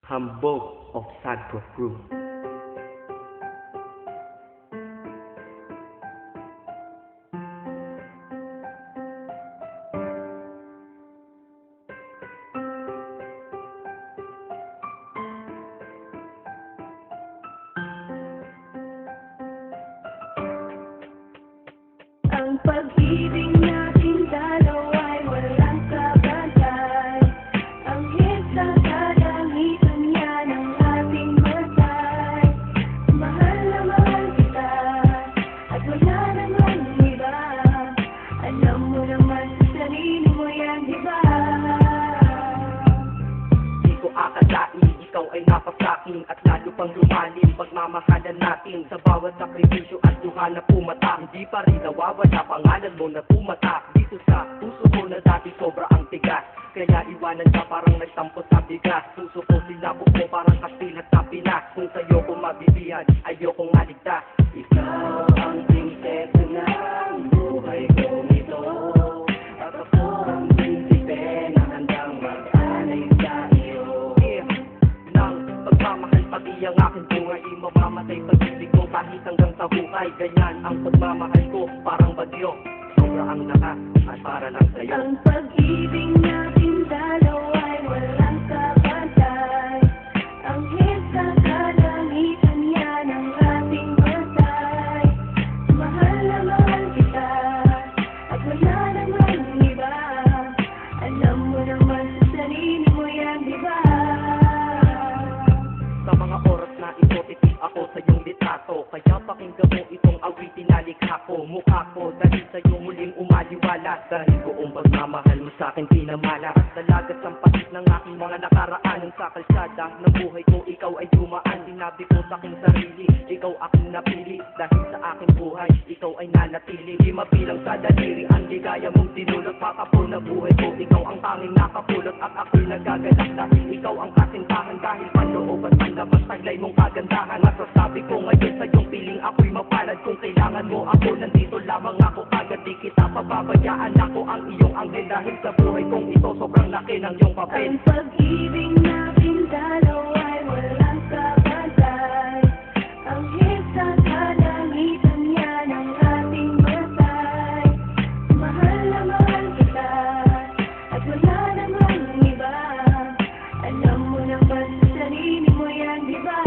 Hambog of Sadbrook Crew. Ang pag-ibig natin dalawa ay walang kabantay. Ang hit sa kalangitan niya ng ating matay. Mahal na mahal kita at wala namang iba. Alam mo naman sa sarili mo yan, di ba? Di ko akalain, ikaw ay napasakin at lalo pang lumalim pagmamahalan natin. Sa bawat sakripisyo at duha na pumata, hindi pa rin nawawala pangalan mo na pumata. Dito sa puso ko na dati sobra ang tigas, kaya iwanan ka parang nagtampo sa bigas. Puso ko sinabog mo parang kastilat na Pinas. Kung sa'yo ko mabibihan, ayokong maligtas. Ikaw ang prinsesa ng buhay ko nito, at ako ang prinsipe na handang mag-alay sa iyo. Nang pagmamahal pati ang aking buhay, mamamatay pag-ibig ko kahit hanggang sa buhay. Ganyan ang pagmamahal ko, parang bagyo, sobra ang lakas at para lang sa'yo. Ang pag-ibig natin dalawa ay walang kabantay. Ang hit sa kalangitan niya ng ating matay. Mahal na mahal kita at wala namang iba. Alam mo naman sa sarili mo yan, di ba? Sa mga oras na ito, titig ako sa iyong litrato. Kaya pakinggan mo itong awitin na likha ko. Mukha ko dahil sa iyong muling umaliwala. Dahil buong pagmamahal mo sa akin pinamala. At dalagat ang pasit ng aking mga nakaraan. Sa kalsada ng buhay ko, ikaw ay dumaan. Sinabi ko sa aking sarili, ikaw aking napili. Dahil sa aking buhay, ikaw ay nanatili. Di mabilang sa daliri ang ligaya mong dinulot. Patapo na buhay ko, ikaw ang tanging nakapulot. At ako'y nagagalak dahil ikaw ang kasintahan. Dahil panloob at panlabas, taglay mong kagandahan. Masasabi ko ngayon sa iyong piling ako'y mapalad. Kung kailangan mo ako, nandito lamang ako. Agad di kita pababayaan, ako ang iyong anghel. Dahil sa buhay kong ito, sobrang laki ng iyong papel. Ang pag-ibig natin dalawa ay walang kabantay. Ang hit sa kalangitan niya ng ating matay. Mahal na mahal kita at wala namang iba. Alam mo naman sa sarili mo yan, di ba?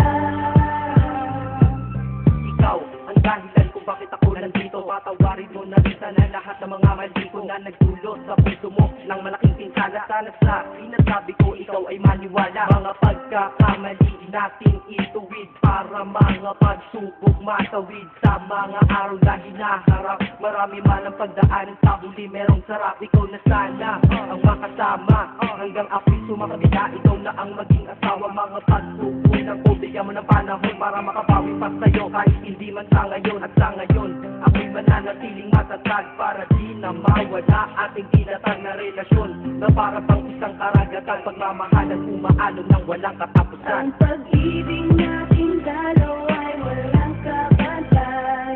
Ikaw ang dahilan kung bakit ako nandito. Patawarin mo na rin sana lahat ng mga mali ko na nagdulot sa puso mo ng malaking pinsala. Sana sa sinasabi ko ikaw ay maniwala. Mga pagkakamali natin ituwid para mga pagsubok matawid. Sa mga araw na hinaharap, marami man ang pagdaanan. Sa huli merong sarap, ikaw na sana ang makasama. Hanggang ako'y sumakabila, ikaw na ang maging asawa. Mga pagsubok ng bigyan mo ng panahon para makabawi pa sa'yo. Kahit hindi man sa ngayon at sa ngayon, ako'y mananatiling matatag para di na mawala ating tinatag na relasyon na para pang isang karagatan. Pagmamahalan umaalon ng walang katapusan. Ang pag-ibig natin dalawa ay walang kabantay.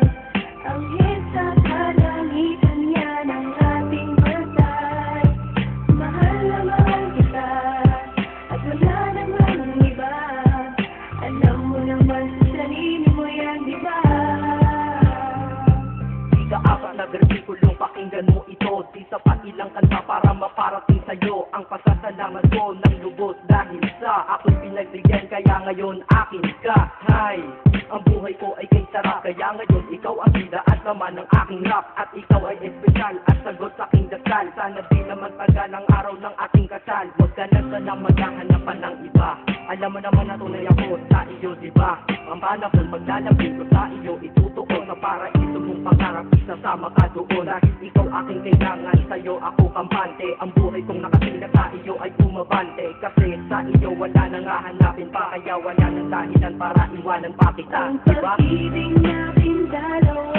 Ang hit sa kalangitan niya ng ating matay. Mahal na mahal kita at wala namang iba. Alam mo naman sa sarili mo yan, di ba? Ika-apat na versikulong pakinggan mo ito. Di sapat ilang kanta para maparating sa'yo ang pasasalamat ko ng lubos. Dahil sa ako'y pinagbigyan, kaya ngayon akin ka. Hay, ang buhay ko ay kay sarap. Kaya ngayon ikaw ang bida at naman ng aking rap. At ikaw ay espesyal at sagot sa aking dasal. Sana di naman tagal ang araw ng ating kasal. Huwag ka na sana maghahanapan ng iba. Alam mo naman na tunay ako sa iyo, di ba? Ang panahon maglalambing ko sa iyo, itutuon sa paraiso mong pangarap. Isasama ka doon dahil ikaw aking kailangan. Sa'yo ako kampante. Ang buhay kong nakasila sa iyo ay bumabante. Kasi sa iyo wala nang hahanapin pa. Kaya wala nang dahilan para iwanan pa kita, Ang di ba? pag-ibig natin dalawa